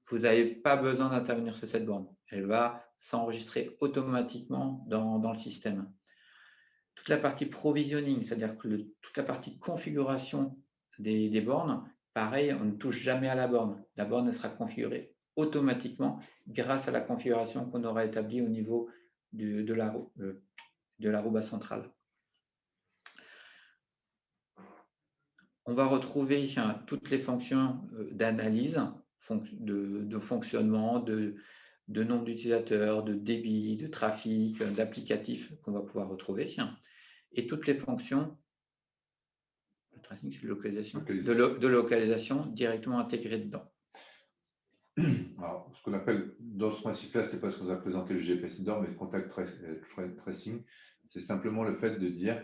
Vous n'avez pas besoin d'intervenir sur cette borne. Elle va s'enregistrer automatiquement dans le système. Toute la partie provisioning, c'est-à-dire que toute la partie configuration des bornes, pareil, on ne touche jamais à la borne. La borne elle sera configurée automatiquement grâce à la configuration qu'on aura établie au niveau de l'Aruba centrale. On va retrouver toutes les fonctions d'analyse, de fonctionnement, de nombre d'utilisateurs, de débit, de trafic, d'applicatifs qu'on va pouvoir retrouver. Et toutes les fonctions de localisation directement intégrées dedans. Alors, ce qu'on appelle, dans ce principe-là, ce n'est pas ce qu'on a présenté le GPS Indoor, mais le contact tracing, c'est simplement le fait de dire,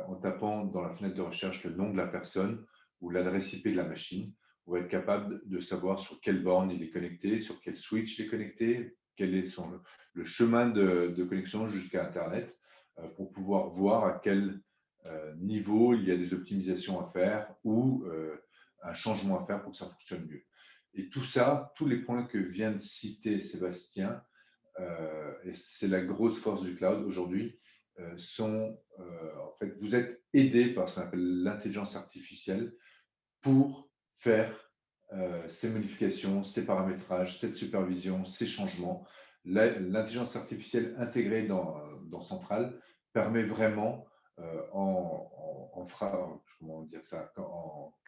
en tapant dans la fenêtre de recherche le nom de la personne ou l'adresse IP de la machine, on va être capable de savoir sur quelle borne il est connecté, sur quel switch il est connecté, quel est le chemin de connexion jusqu'à Internet, pour pouvoir voir à quel niveau il y a des optimisations à faire ou un changement à faire pour que ça fonctionne mieux. Et tout ça, tous les points que vient de citer Sébastien, et c'est la grosse force du cloud aujourd'hui, en fait, vous êtes aidé par ce qu'on appelle l'intelligence artificielle pour faire ces modifications, ces paramétrages, cette supervision, ces changements. L'intelligence artificielle intégrée dans Central permet vraiment,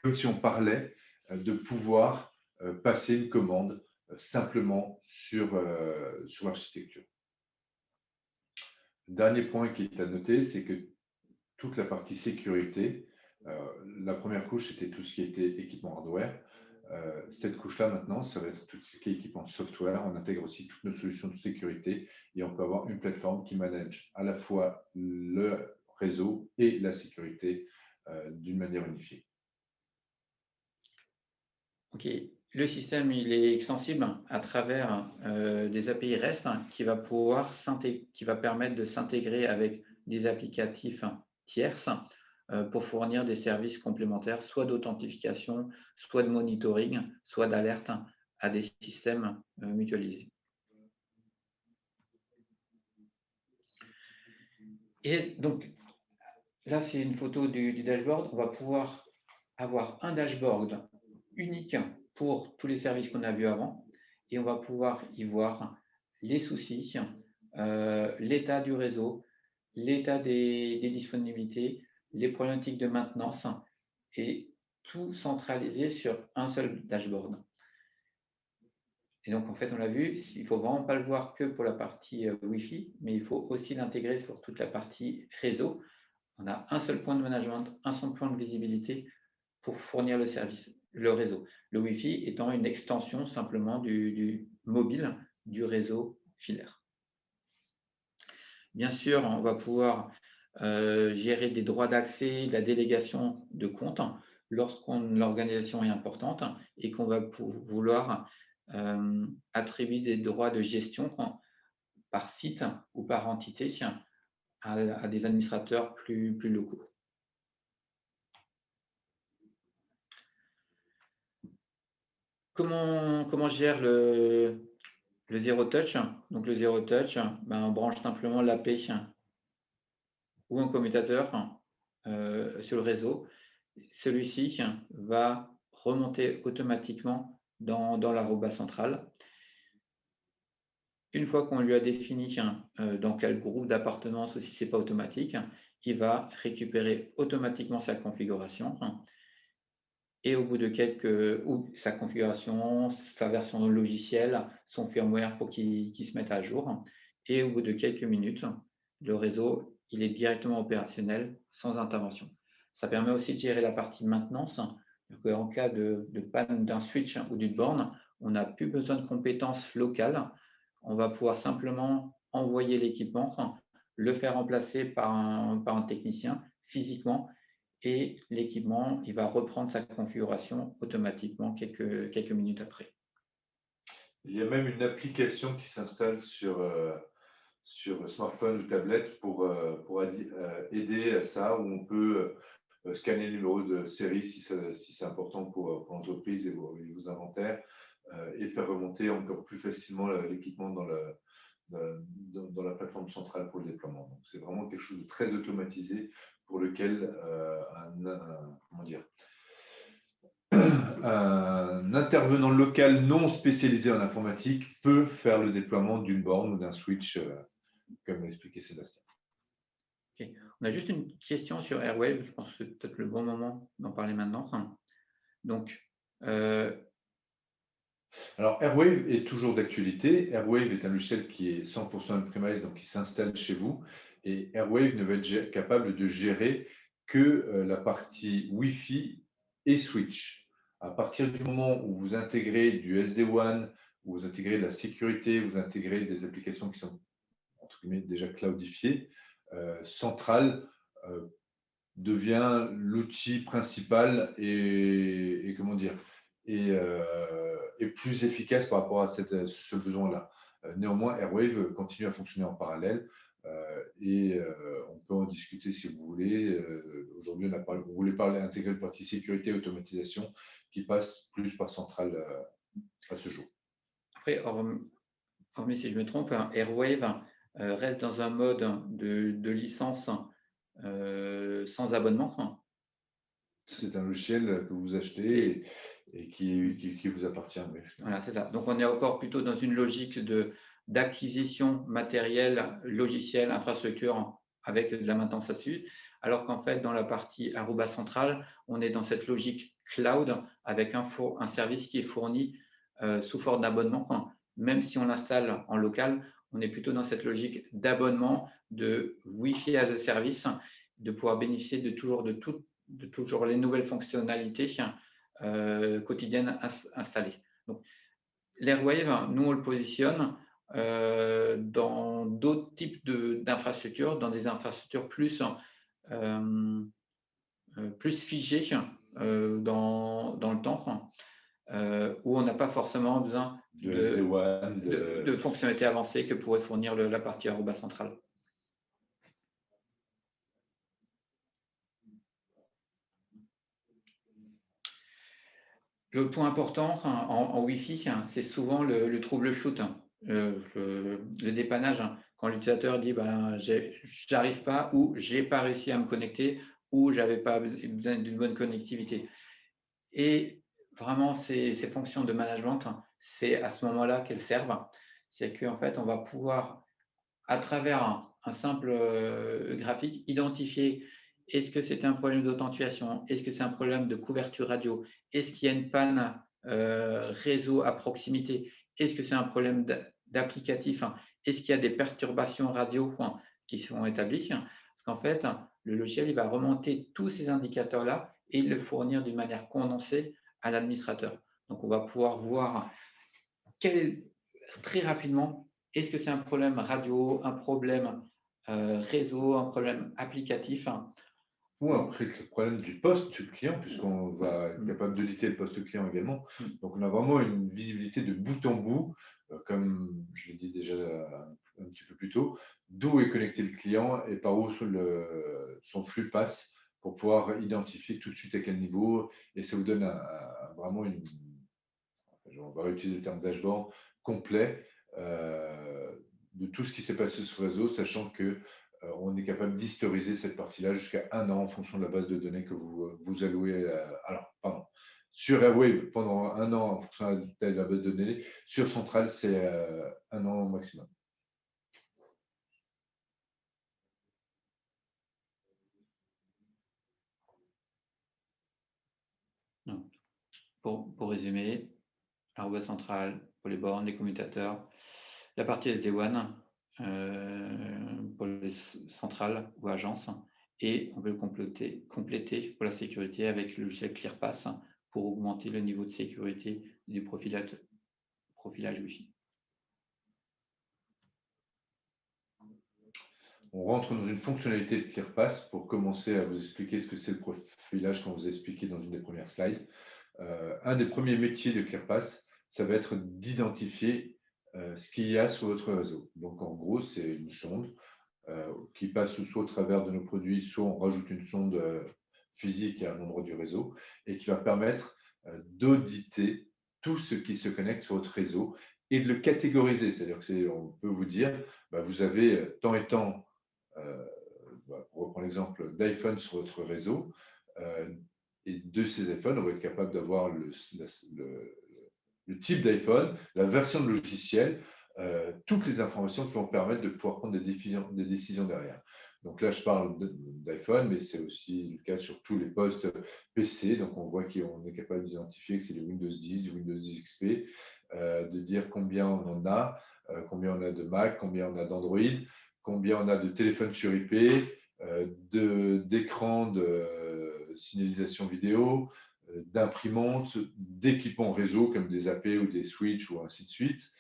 comme si on parlait, de pouvoir passer une commande simplement sur l'architecture. Dernier point qui est à noter, c'est que toute la partie sécurité, la première couche, c'était tout ce qui était équipement hardware. Cette couche-là, maintenant, ça va être tout ce qui est équipement software. On intègre aussi toutes nos solutions de sécurité et on peut avoir une plateforme qui manage à la fois le réseau et la sécurité d'une manière unifiée. OK. Le système, il est extensible à travers des API REST qui va permettre de s'intégrer avec des applicatifs tierces pour fournir des services complémentaires, soit d'authentification, soit de monitoring, soit d'alerte à des systèmes mutualisés. Et donc, là, c'est une photo du dashboard. On va pouvoir avoir un dashboard unique pour tous les services qu'on a vus avant et on va pouvoir y voir les soucis, l'état du réseau, l'état des disponibilités, les problématiques de maintenance et tout centralisé sur un seul dashboard. Et donc, en fait, on l'a vu, il ne faut vraiment pas le voir que pour la partie Wi-Fi, mais il faut aussi l'intégrer sur toute la partie réseau. On a un seul point de management, un seul point de visibilité pour fournir le service, le réseau. Le Wi-Fi étant une extension simplement du mobile du réseau filaire. Bien sûr, on va pouvoir gérer des droits d'accès, la délégation de comptes lorsqu'une l'organisation est importante et qu'on va vouloir attribuer des droits de gestion par site ou par entité à des administrateurs plus locaux. Comment je gère le zero touch? Donc le zero touch, on branche simplement l'AP ou un commutateur sur le réseau. Celui-ci va remonter automatiquement dans l'Aruba centrale. Une fois qu'on lui a défini dans quel groupe d'appartenance, ou si ce n'est pas automatique, il va récupérer automatiquement sa configuration. Et au bout de sa configuration, sa version logicielle, son firmware pour qu'il se mette à jour. Et au bout de quelques minutes, le réseau, il est directement opérationnel sans intervention. Ça permet aussi de gérer la partie maintenance. En cas de panne d'un switch ou d'une borne, on n'a plus besoin de compétences locales. On va pouvoir simplement envoyer l'équipement, le faire remplacer par un technicien physiquement et l'équipement, il va reprendre sa configuration automatiquement quelques minutes après. Il y a même une application qui s'installe sur smartphone ou tablette pour aider à ça, où on peut scanner le numéro de série si c'est important pour l'entreprise et vos inventaires, et faire remonter encore plus facilement l'équipement dans la plateforme centrale pour le déploiement. Donc, c'est vraiment quelque chose de très automatisé pour lequel un intervenant local non spécialisé en informatique peut faire le déploiement d'une borne ou d'un switch, comme l'a expliqué Sébastien. Okay. On a juste une question sur Airwave. Je pense que c'est peut-être le bon moment d'en parler maintenant. Donc, alors, Airwave est toujours d'actualité. Airwave est un logiciel qui est 100% on-premise, donc qui s'installe chez vous. Et Airwave ne va être capable de gérer que la partie Wi-Fi et switch. À partir du moment où vous intégrez du SD-WAN, où vous intégrez de la sécurité, vous intégrez des applications qui sont entre guillemets déjà cloudifiées, Central devient l'outil principal et comment dire, et plus efficace par rapport à ce besoin-là. Néanmoins, Airwave continue à fonctionner en parallèle et on peut en discuter si vous voulez. Aujourd'hui, on voulait intégrer une partie sécurité et automatisation qui passe plus par Central à ce jour. Après, hormis si je me trompe, Airwave reste dans un mode de licence sans abonnement. C'est un logiciel que vous achetez et qui vous appartient. Oui. Voilà, c'est ça. Donc, on est encore plutôt dans une logique d'acquisition matérielle, logiciel, infrastructure avec de la maintenance là-dessus. Alors qu'en fait, dans la partie Aruba Central, on est dans cette logique cloud avec un service qui est fourni sous forme d'abonnement. Même si on l'installe en local, on est plutôt dans cette logique d'abonnement, de Wi-Fi as a service, de pouvoir bénéficier de toujours les nouvelles fonctionnalités quotidiennes installées. Donc, l'Airwave, nous, on le positionne dans d'autres types d'infrastructures, dans des infrastructures plus figées dans le temps, où on n'a pas forcément besoin de fonctionnalités avancées que pourrait fournir la partie Aruba Central. Le point important en Wi-Fi, c'est souvent le troubleshoot, le dépannage. Quand l'utilisateur dit j'arrive pas ou j'ai pas réussi à me connecter ou j'avais pas besoin d'une bonne connectivité. Et vraiment, ces fonctions de management, c'est à ce moment-là qu'elles servent. C'est qu'en fait, on va pouvoir, à travers un simple graphique, identifier est-ce que c'est un problème d'authentification, est-ce que c'est un problème de couverture radio, est-ce qu'il y a une panne réseau à proximité, est-ce que c'est un problème d'applicatif, est-ce qu'il y a des perturbations radio qui sont établies. Parce qu'en fait, le logiciel il va remonter tous ces indicateurs-là et le fournir d'une manière condensée à l'administrateur. Donc, on va pouvoir voir très rapidement, est-ce que c'est un problème radio, un problème réseau, un problème applicatif ou après le problème du poste client, puisqu'on va être capable d'auditer le poste client également. Donc, on a vraiment une visibilité de bout en bout, comme je l'ai dit déjà un petit peu plus tôt, d'où est connecté le client et par où son flux passe pour pouvoir identifier tout de suite à quel niveau. Et ça vous donne vraiment on va réutiliser le terme dashboard complet de tout ce qui s'est passé sur le réseau, sachant que on est capable d'historiser cette partie-là jusqu'à 1 an en fonction de la base de données que vous allouez. Sur Airwave, pendant 1 an en fonction de la taille de la base de données. Sur Central, c'est 1 an au maximum. Pour résumer, Aruba Central pour les bornes, les commutateurs, la partie SD-WAN pour les centrales ou agences, et on peut le compléter pour la sécurité avec le logiciel ClearPass pour augmenter le niveau de sécurité du profilage Wi-Fi. On rentre dans une fonctionnalité de ClearPass pour commencer à vous expliquer ce que c'est le profilage qu'on vous a expliqué dans une des premières slides. Un des premiers métiers de ClearPass, ça va être d'identifier ce qu'il y a sur votre réseau. Donc, en gros, c'est une sonde qui passe soit au travers de nos produits, soit on rajoute une sonde physique à un endroit du réseau et qui va permettre d'auditer tout ce qui se connecte sur votre réseau et de le catégoriser. C'est-à-dire qu'on peut vous dire, vous avez tant et tant, pour reprendre l'exemple d'iPhone sur votre réseau, et de ces iPhones, on va être capable d'avoir le type d'iPhone, la version de logiciel, toutes les informations qui vont permettre de pouvoir prendre des décisions derrière. Donc là, je parle d'iPhone, mais c'est aussi le cas sur tous les postes PC. Donc on voit qu'on est capable d'identifier que c'est du Windows 10, du Windows 10 XP, de dire combien on en a, combien on a de Mac, combien on a d'Android, combien on a de téléphones sur IP, d'écrans de signalisation vidéo, d'imprimantes, d'équipements réseau comme des AP ou des switches ou ainsi de suite.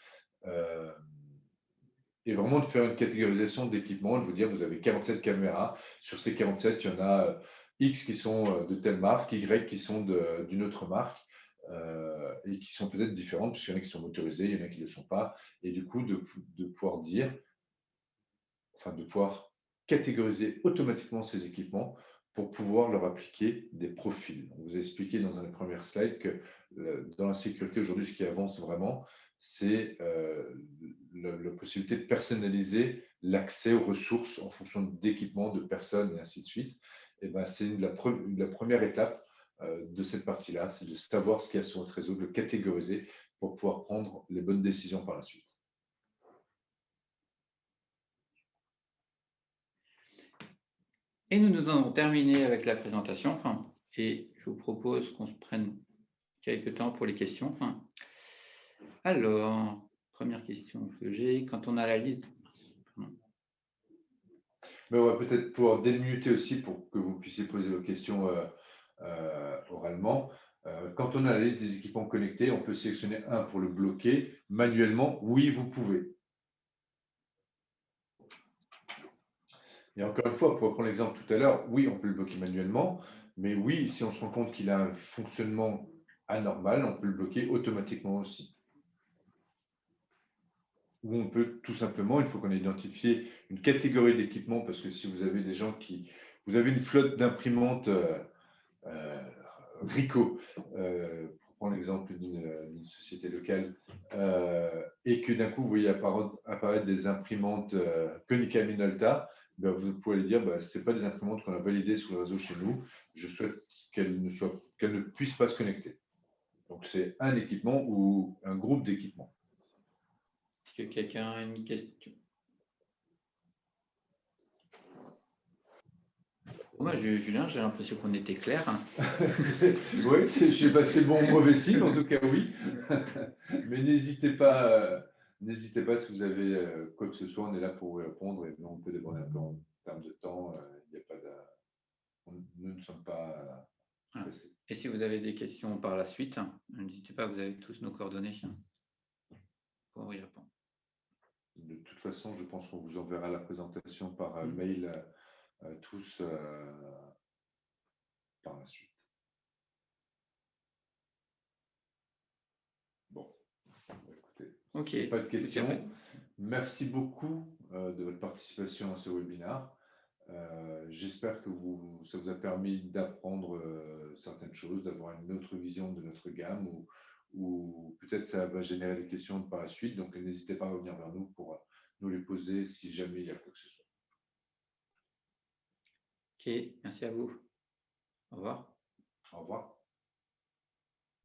Et vraiment de faire une catégorisation d'équipements, de vous dire vous avez 47 caméras, sur ces 47, il y en a X qui sont de telle marque, Y qui sont d'une autre marque, et qui sont peut-être différentes, puisqu'il y en a qui sont motorisées, il y en a qui ne le sont pas, et du coup de pouvoir dire, enfin de pouvoir catégoriser automatiquement ces équipements pour pouvoir leur appliquer des profils. On vous a expliqué dans un des premières slides que dans la sécurité aujourd'hui, ce qui avance vraiment, c'est la possibilité de personnaliser l'accès aux ressources en fonction d'équipements, de personnes et ainsi de suite. Et ben, c'est la première étape de cette partie-là, c'est de savoir ce qu'il y a sur votre réseau, de le catégoriser pour pouvoir prendre les bonnes décisions par la suite. Et nous avons terminé avec la présentation. Et je vous propose qu'on se prenne quelques temps pour les questions. Alors, première question que j'ai, quand on a la liste. Mais on va peut-être pouvoir démuter aussi pour que vous puissiez poser vos questions oralement. Quand on a la liste des équipements connectés, on peut sélectionner un pour le bloquer manuellement. Oui, vous pouvez. Et encore une fois, pour reprendre l'exemple tout à l'heure, oui, on peut le bloquer manuellement, mais oui, si on se rend compte qu'il a un fonctionnement anormal, on peut le bloquer automatiquement aussi. Ou on peut tout simplement, il faut qu'on ait identifié une catégorie d'équipements, parce que si vous avez des gens vous avez une flotte d'imprimantes Ricoh, pour prendre l'exemple d'une société locale, et que d'un coup, vous voyez apparaître des imprimantes Konica Minolta, vous pouvez lui dire, ce n'est pas des imprimantes qu'on a validées sur le réseau chez nous, je souhaite qu'elles ne puissent pas se connecter. Donc, c'est un équipement ou un groupe d'équipements. Est-ce que quelqu'un a une question? Moi, Julien, j'ai l'impression qu'on était clair. Oui, c'est bon ou mauvais signe, en tout cas, oui. Mais n'hésitez pas si vous avez quoi que ce soit, on est là pour vous répondre et nous, on peut déborder un peu en termes de temps. Nous ne sommes pas pressés. Et si vous avez des questions par la suite, n'hésitez pas, vous avez tous nos coordonnées pour y répondre. De toute façon, je pense qu'on vous enverra la présentation par mail tous par la suite. Bon, écoutez, okay. Pas de questions. Merci beaucoup de votre participation à ce webinaire. J'espère que ça vous a permis d'apprendre certaines choses, d'avoir une autre vision de notre gamme ou peut-être ça va générer des questions par la suite. Donc, n'hésitez pas à revenir vers nous pour nous les poser si jamais il y a quoi que ce soit. Ok, merci à vous. Au revoir. Au revoir.